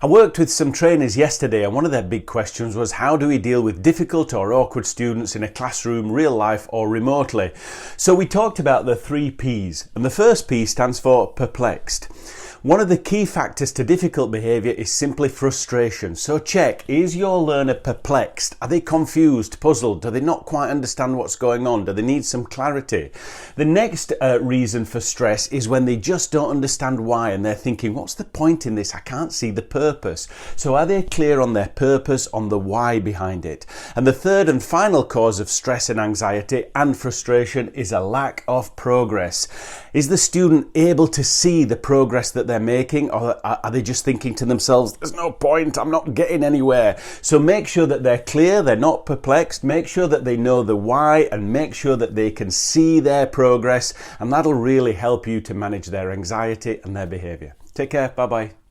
I worked with some trainers yesterday and one of their big questions was how do we deal with difficult or awkward students in a classroom, real life or remotely? So we talked about the 3 P's, and the first P stands for perplexed. One of the key factors to difficult behaviour is simply frustration. So check, is your learner perplexed? Are they confused, puzzled? Do they not quite understand what's going on? Do they need some clarity? The next reason for stress is when they just don't understand why and they're thinking, what's the point in this? I can't see the purpose. So are they clear on their purpose, on the why behind it? And the third and final cause of stress and anxiety and frustration is a lack of progress. Is the student able to see the progress that they're making, or are they just thinking to themselves, there's no point, I'm not getting anywhere? So make sure that they're clear, they're not perplexed, make sure that they know the why, and make sure that they can see their progress, and that'll really help you to manage their anxiety and their behaviour. Take care, bye bye.